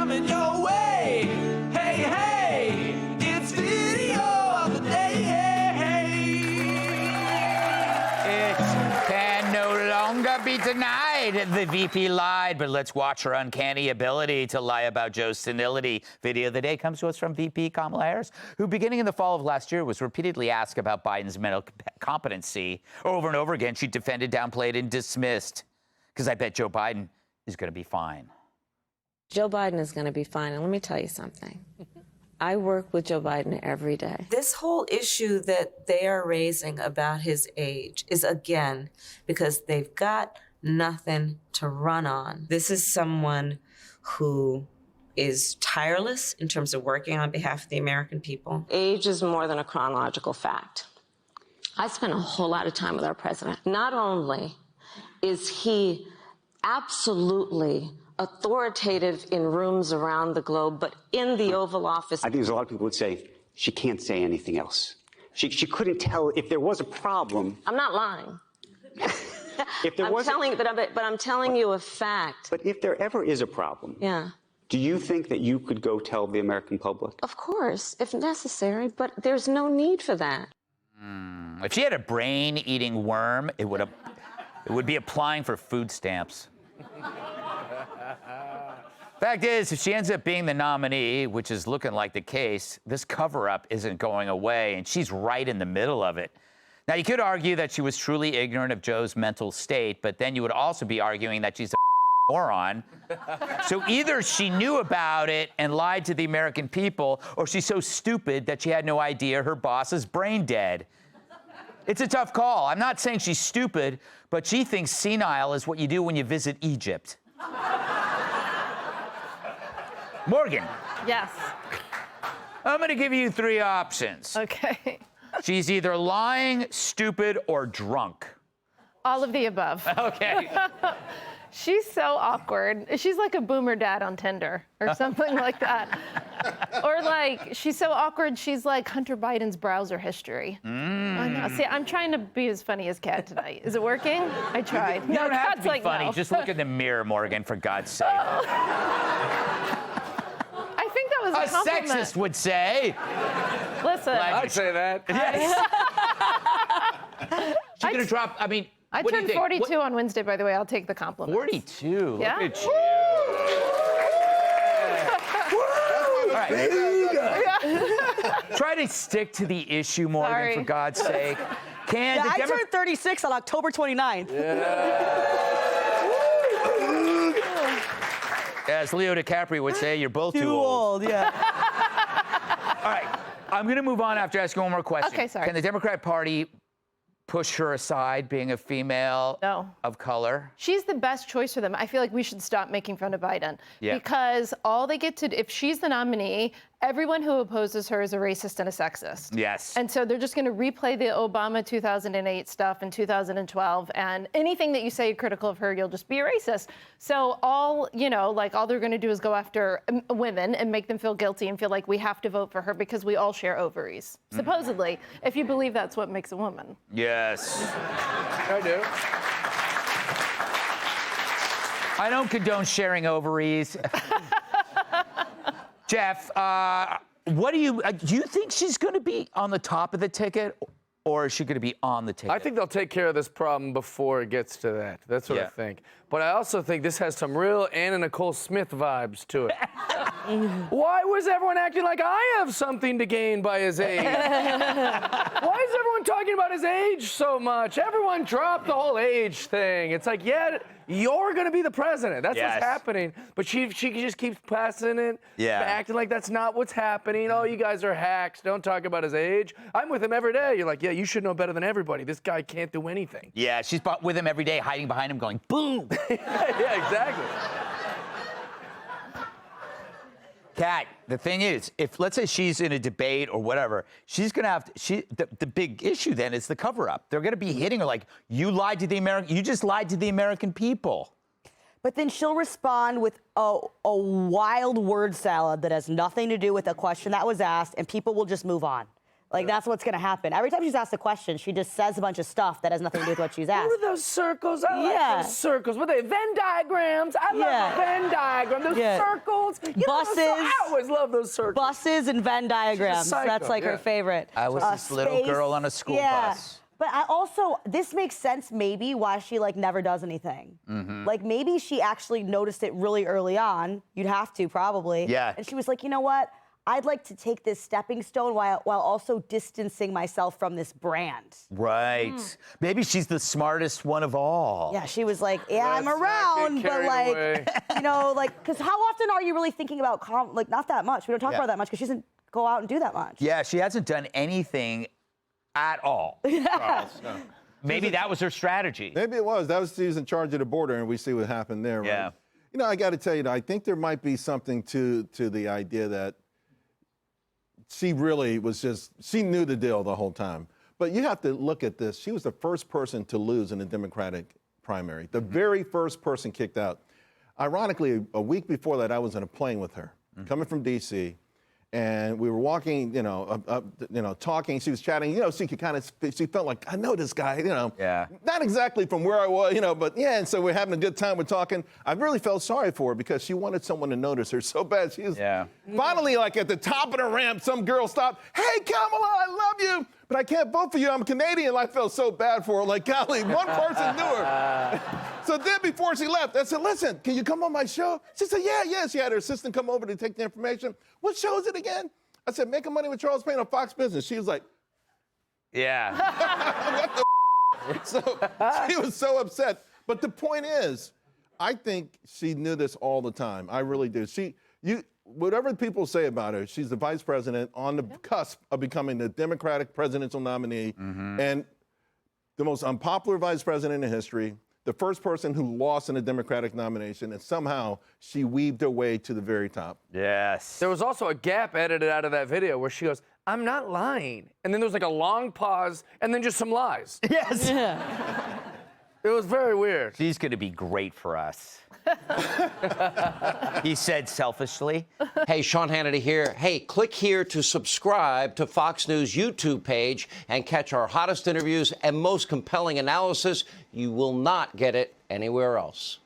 coming your way. Hey, hey, it's video of the day. It can no longer be denied. The VP lied, but let's watch her uncanny ability to lie about Joe's senility. Video of the day comes to us from VP Kamala Harris, who beginning in the fall of last year was repeatedly asked about Biden's mental competency. Over and over again, she defended, downplayed, and dismissed. Because I bet Joe Biden is going to be fine. Joe Biden is going to be fine. And let me tell you something. I work with Joe Biden every day. This whole issue that they are raising about his age is, again, because they've got nothing to run on. This is someone who is tireless in terms of working on behalf of the American people. Age is more than a chronological fact. I spent a whole lot of time with our president. Not only is he absolutely authoritative in rooms around the globe, but in the Oval Office. I think there's a lot of people would say she can't say anything else. She couldn't tell if there was a problem. I'm not lying. If there was, I'm telling you a fact. But if there ever is a problem, Yeah. do you think that you could go tell the American public? Of course, if necessary, but there's no need for that. If she had a brain-eating worm, it would be applying for food stamps. Fact is, if she ends up being the nominee, which is looking like the case, this cover-up isn't going away, and she's right in the middle of it. Now, you could argue that she was truly ignorant of Joe's mental state, but then you would also be arguing that she's a moron. So either she knew about it and lied to the American people, or she's so stupid that she had no idea her boss is brain dead. It's a tough call. I'm not saying she's stupid, but she thinks senile is what you do when you visit Egypt. Morgan. Yes. I'm going to give you three options. Okay. She's either lying, stupid, or drunk. All of the above. Okay. She's so awkward. She's like a boomer dad on Tinder or something like that. Or like, she's so awkward, she's like Hunter Biden's browser history. I know. See, I'm trying to be as funny as Kat tonight. Is it working? I tried. You don't have Kat's to be like, funny. no. Just look in the mirror, Morgan, for God's sake. I think that was a compliment. Sexist would say. Listen. I'd say that. Yes. She's going to drop, I mean, I what do you turned think? 42 on Wednesday, by the way. I'll take the compliment. 42? Yeah. Look at you. All right. Try to stick to the issue, Morgan, Sorry. for God's sake. I turned 36 on October 29th. As Leo DiCaprio would say, you're both Too old, yeah. All right. I'm going to move on after asking one more question. Okay, sorry. Can the Democrat Party push her aside, being a female of color? She's the best choice for them. I feel like we should stop making fun of Biden. Yeah. Because all they get to do, if she's the nominee, everyone who opposes her is a racist and a sexist. Yes. And so they're just going to replay the Obama 2008 stuff in 2012, and anything that you say critical of her, you'll just be a racist. So all they're going to do is go after women and make them feel guilty and feel like we have to vote for her because we all share ovaries, supposedly, if you believe that's what makes a woman. Yes. I do. I don't condone sharing ovaries. Jeff, what do you think she's going to be on the top of the ticket, or is she going to be on the ticket? I think they'll take care of this problem before it gets to that. That's what I think. But I also think this has some real Anna Nicole Smith vibes to it. Why was everyone acting like I have something to gain by his age? Why is everyone talking about his age so much? Everyone dropped the whole age thing. It's like, yeah, you're going to be the president. That's what's happening. But she just keeps passing it, acting like that's not what's happening. Oh, you guys are hacks. Don't talk about his age. I'm with him every day. You're like, yeah, you should know better than everybody. This guy can't do anything. Yeah, she's with him every day, hiding behind him, going, boom. Yeah, exactly. Kat, the thing is, if let's say she's in a debate or whatever, she's going to have the big issue then is the cover-up. They're going to be hitting her like, you just lied to the American people. But then she'll respond with a wild word salad that has nothing to do with a question that was asked, and people will just move on. Like, that's what's going to happen. Every time she's asked a question, she just says a bunch of stuff that has nothing to do with what she's asked. What are those circles? I like those circles. What are they? Venn diagrams. I love a Venn diagram. Those circles. You Buses. I always love those circles. Buses and Venn diagrams. That's like her favorite. I was this little girl on a school bus. But I also, this makes sense maybe why she like never does anything. Like maybe she actually noticed it really early on. You'd have to probably. Yeah. And she was like, you know what? I'd like to take this stepping stone while also distancing myself from this brand. Right. Maybe she's the smartest one of all. Yeah, she was like, I'm around, but like, you know, like, because how often are you really thinking about, like, not that much. We don't talk about that much because she doesn't go out and do that much. Yeah, she hasn't done anything at all. Maybe that was her strategy. Maybe it was. That was she was in charge of the border, and we see what happened there, right? Yeah. You know, I got to tell you, I think there might be something to the idea that she really was she knew the deal the whole time. But you have to look at this. She was the first person to lose in the Democratic primary, the very first person kicked out. Ironically, a week before that, I was in a plane with her, coming from D.C., and we were walking, talking. She was chatting. You know, she felt like, I know this guy, Yeah. Not exactly from where I was, but yeah. And so we're having a good time. We're talking. I really felt sorry for her because she wanted someone to notice her so bad. She was finally like at the top of the ramp. Some girl stopped. Hey, Kamala, I love you, but I can't vote for you. I'm Canadian. I felt so bad for her. Like, golly, one person knew her. So then before she left, I said, listen, can you come on my show? She said, yeah. She had her assistant come over to take the information. What show is it again? I said, Making Money with Charles Payne on Fox Business. She was like, yeah. what the So she was so upset. But the point is, I think she knew this all the time. I really do. Whatever people say about her, she's the vice president on the cusp of becoming the Democratic presidential nominee and the most unpopular vice president in history, the first person who lost in a Democratic nomination, and somehow she weaved her way to the very top. Yes. There was also a gap edited out of that video where she goes, I'm not lying. And then there was like a long pause and then just some lies. Yes. It was very weird. She's going to be great for us. He said selfishly. Hey, Sean Hannity here. Hey, click here to subscribe to Fox News YouTube page and catch our hottest interviews and most compelling analysis. You will not get it anywhere else.